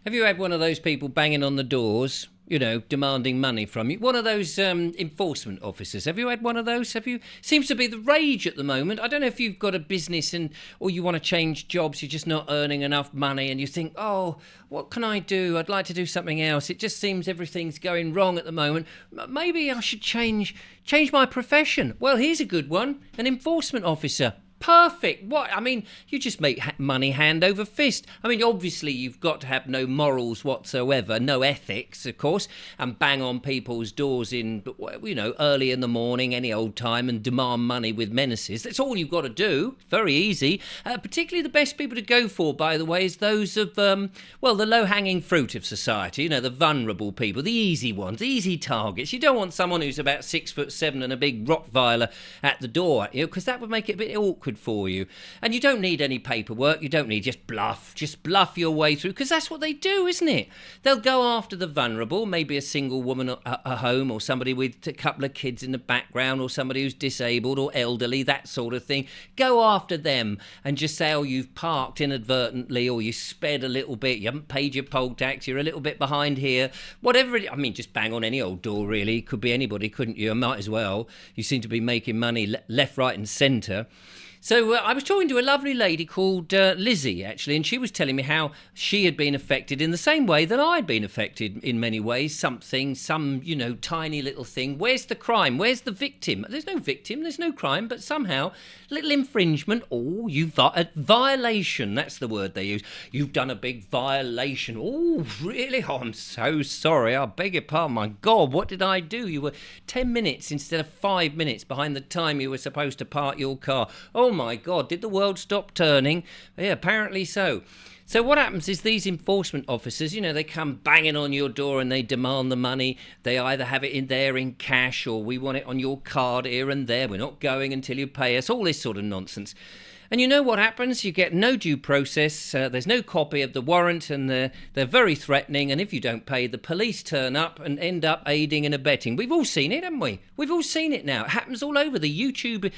Have you had one of those people banging on the doors, demanding money from you? One of those enforcement officers. Have you had one of those? Have you? Seems to be the rage at the moment. I don't know if you've got a business or you want to change jobs, you're just not earning enough money and you think, oh, what can I do? I'd like to do something else. It just seems everything's going wrong at the moment. Maybe I should change my profession. Well, here's a good one. An enforcement officer. Perfect. What? I mean, you just make money hand over fist. I mean, obviously, you've got to have no morals whatsoever, no ethics, of course, and bang on people's doors early in the morning, any old time, and demand money with menaces. That's all you've got to do. Very easy. Particularly the best people to go for, by the way, is those of, the low-hanging fruit of society, the vulnerable people, the easy ones, the easy targets. You don't want someone who's about 6'7" and a big Rottweiler at the door, because that would make it a bit awkward for you. And you don't need any paperwork. You don't need just bluff your way through, because that's what they do, isn't it? They'll go after the vulnerable, maybe a single woman at home, or somebody with a couple of kids in the background, or somebody who's disabled or elderly, that sort of thing. Go after them and just say, oh, you've parked inadvertently, or you sped a little bit, you haven't paid your poll tax, you're a little bit behind here, whatever just bang on any old door, really. Could be anybody, couldn't you? I might as well. You seem to be making money left, right and centre. So I was talking to a lovely lady called Lizzie, actually, and she was telling me how she had been affected in the same way that I'd been affected in many ways. Some tiny little thing. Where's the crime? Where's the victim? There's no victim, there's no crime, but somehow, little infringement. Oh, a violation, that's the word they use. You've done a big violation. Oh, really? Oh, I'm so sorry. I beg your pardon. My God, what did I do? You were 10 minutes instead of 5 minutes behind the time you were supposed to park your car. Oh my God, did the world stop turning? Yeah, apparently so. So what happens is these enforcement officers, they come banging on your door and they demand the money. They either have it in cash, or we want it on your card here and there. We're not going until you pay us. All this sort of nonsense. And you know what happens? You get no due process. There's no copy of the warrant, and they're very threatening. And if you don't pay, the police turn up and end up aiding and abetting. We've all seen it, haven't we? We've all seen it now. It happens all over. The YouTube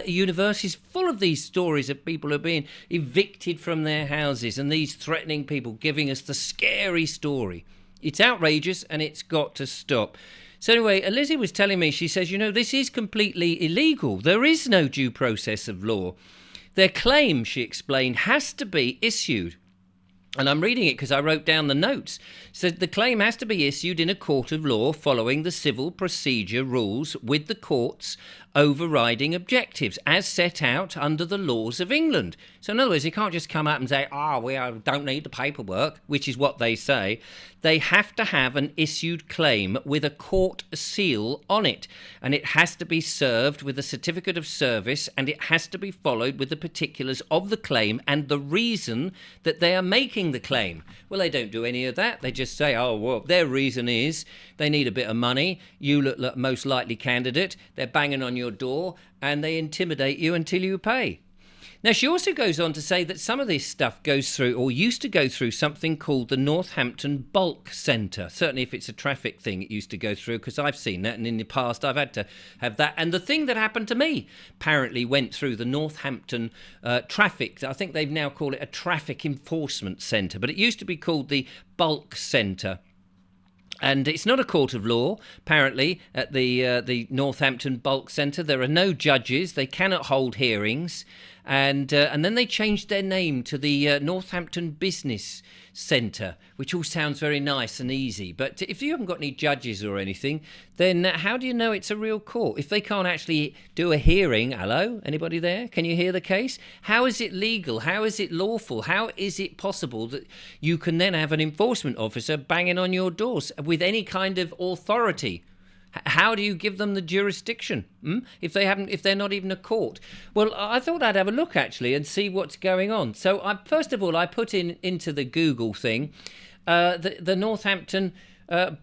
universe is full of these stories of people who are being evicted from their houses, and these threatening people giving us the scary story. It's outrageous, and it's got to stop. So anyway, Lizzie was telling me, she says, this is completely illegal. There is no due process of law. Their claim, she explained, has to be issued. And I'm reading it because I wrote down the notes. So the claim has to be issued in a court of law following the civil procedure rules, with the court's overriding objectives as set out under the laws of England. So in other words, you can't just come out and say, we don't need the paperwork, which is what they say. They have to have an issued claim with a court seal on it, and it has to be served with a certificate of service, and it has to be followed with the particulars of the claim and the reason that they are making the claim. Well, they don't do any of that. They just say, their reason is they need a bit of money. You look like most likely candidate. They're banging on your door and they intimidate you until you pay. Now, she also goes on to say that some of this stuff goes through, or used to go through, something called the Northampton Bulk Centre. Certainly if it's a traffic thing, it used to go through, because I've seen that, and in the past I've had to have that. And the thing that happened to me apparently went through the Northampton traffic. I think they've now called it a traffic enforcement centre, but it used to be called the Bulk Centre. And it's not a court of law, apparently, at the Northampton Bulk Centre. There are no judges. They cannot hold hearings. And then they changed their name to the Northampton Business Centre, which all sounds very nice and easy. But if you haven't got any judges or anything, then how do you know it's a real court? If they can't actually do a hearing, hello, anybody there? Can you hear the case? How is it legal? How is it lawful? How is it possible that you can then have an enforcement officer banging on your doors with any kind of authority? How do you give them the jurisdiction if they're not even a court? Well, I thought I'd have a look actually and see what's going on. So first of all, I put into the Google thing the Northampton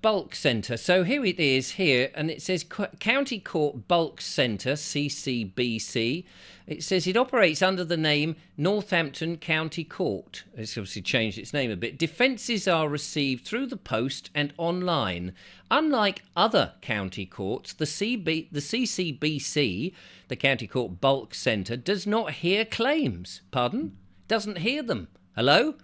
Bulk Centre. So here it is here, and it says County Court Bulk Centre, CCBC. It says it operates under the name Northampton County Court. It's obviously changed its name a bit. Defences are received through the post and online. Unlike other county courts, the CCBC, the County Court Bulk Centre, does not hear claims. Pardon? Doesn't hear them. Hello?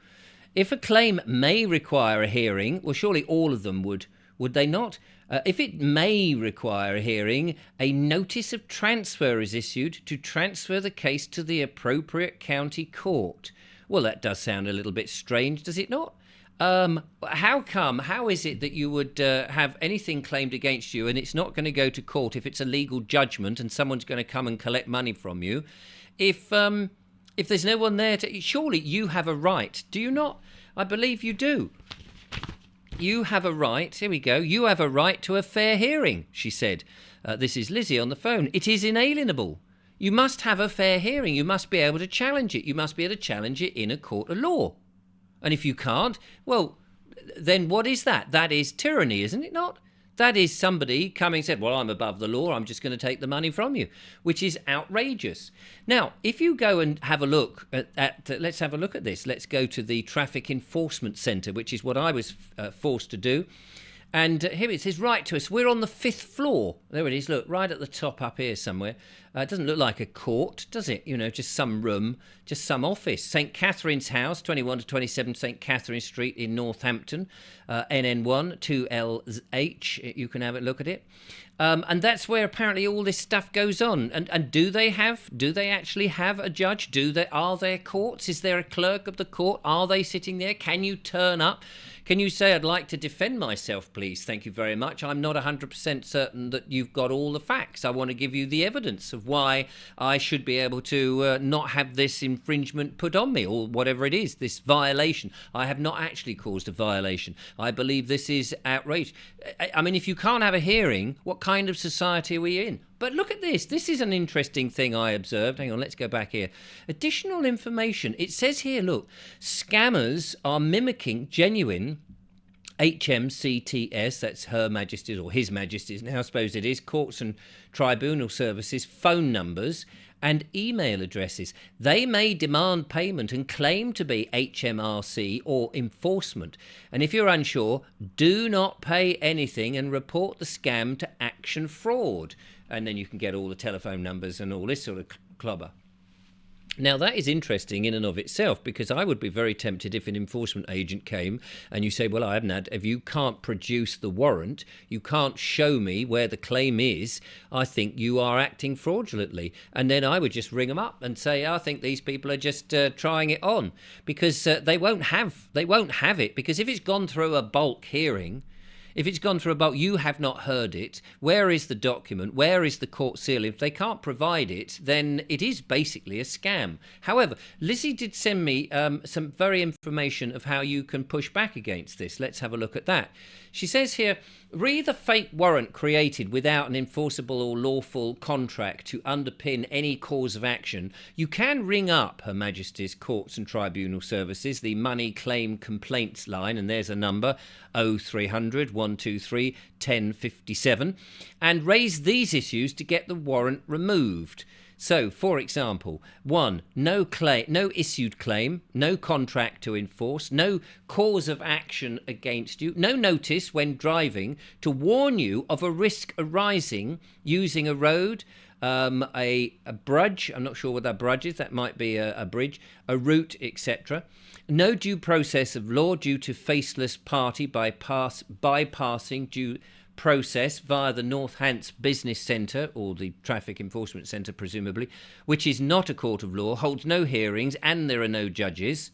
If a claim may require a hearing, well, surely all of them would they not? If it may require a hearing, a notice of transfer is issued to transfer the case to the appropriate county court. Well, that does sound a little bit strange, does it not? How is it that you would have anything claimed against you and it's not going to go to court if it's a legal judgment and someone's going to come and collect money from you? If there's no one there to... Surely you have a right, do you not? I believe you do. You have a right, here we go, you have a right to a fair hearing, she said. This is Lizzie on the phone. It is inalienable. You must have a fair hearing. You must be able to challenge it. You must be able to challenge it in a court of law. And if you can't, well, then what is that? That is tyranny, isn't it not? That is somebody coming and said, well, I'm above the law, I'm just going to take the money from you, which is outrageous. Now, if you go and have a look let's have a look at this. Let's go to the Traffic Enforcement Centre, which is what I was forced to do. And here it says, write to us. We're on the 5th floor. There it is, look, right at the top up here somewhere. It doesn't look like a court, does it? You know, just some room, just some office. St Catherine's House, 21 to 27 St Catherine Street in Northampton, NN1 2LH. You can have a look at it. And that's where apparently all this stuff goes on. And do they actually have a judge? Are there courts? Is there a clerk of the court? Are they sitting there? Can you turn up? Can you say, I'd like to defend myself, please? Thank you very much. I'm not 100% certain that you've got all the facts. I want to give you the evidence of why I should be able to not have this infringement put on me, or whatever it is, this violation. I have not actually caused a violation. I believe this is outrageous. I mean, if you can't have a hearing, what kind of society are we in? But look at this. This is an interesting thing I observed. Hang on, let's go back here. Additional information. It says here, look, scammers are mimicking genuine HMCTS, that's Her Majesty's or His Majesty's, now I suppose it is, courts and tribunal services, phone numbers and email addresses. They may demand payment and claim to be HMRC or enforcement. And if you're unsure, do not pay anything and report the scam to Action Fraud. And then you can get all the telephone numbers and all this sort of clobber. Now, that is interesting in and of itself, because I would be very tempted if an enforcement agent came and you say, well, I haven't had, if you can't produce the warrant, you can't show me where the claim is, I think you are acting fraudulently. And then I would just ring them up and say, I think these people are just trying it on, because they won't have it, because if it's gone through a bulk hearing, if it's gone through a bulk, you have not heard it. Where is the document? Where is the court seal? If they can't provide it, then it is basically a scam. However, Lizzie did send me some very information of how you can push back against this. Let's have a look at that. She says here, re the fake warrant created without an enforceable or lawful contract to underpin any cause of action, you can ring up Her Majesty's Courts and Tribunal Services, the Money Claim Complaints line, and there's a number, 0300 123 1057, and raise these issues to get the warrant removed. So, for example, 1, no issued claim, no contract to enforce, no cause of action against you, no notice when driving to warn you of a risk arising using a road, a brudge, I'm not sure what that brudge is, that might be a bridge, a route, etc. No due process of law due to faceless party bypassing due process via the Northants Business Centre, or the Traffic Enforcement Centre presumably, which is not a court of law, holds no hearings and there are no judges.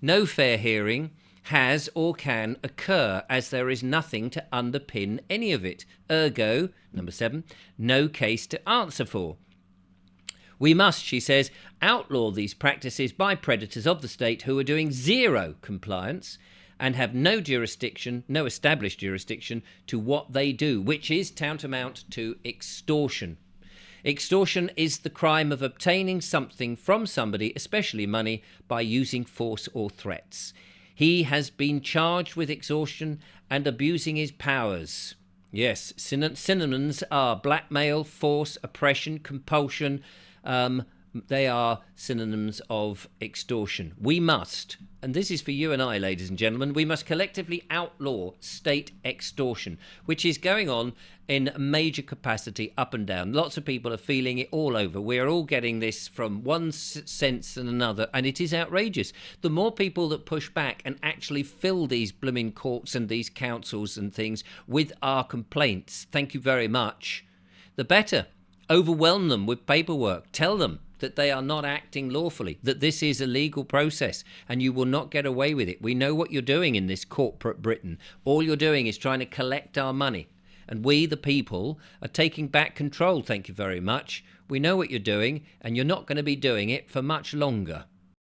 No fair hearing has or can occur, as there is nothing to underpin any of it. Ergo, number 7, no case to answer for. We must, she says, outlaw these practices by predators of the state who are doing zero compliance and have no jurisdiction, no established jurisdiction to what they do, which is tantamount to extortion. Extortion is the crime of obtaining something from somebody, especially money, by using force or threats. He has been charged with extortion and abusing his powers. Yes, synonyms are blackmail, force, oppression, compulsion, They are synonyms of extortion. We must, and this is for you and I, ladies and gentlemen, we must collectively outlaw state extortion, which is going on in major capacity up and down. Lots of people are feeling it all over. We're all getting this from one sense and another, and it is outrageous. The more people that push back and actually fill these blooming courts and these councils and things with our complaints, thank you very much, the better. Overwhelm them with paperwork. Tell them that they are not acting lawfully, that this is a legal process and you will not get away with it. We know what you're doing in this corporate Britain. All you're doing is trying to collect our money. And we, the people, are taking back control. Thank you very much. We know what you're doing, and you're not going to be doing it for much longer.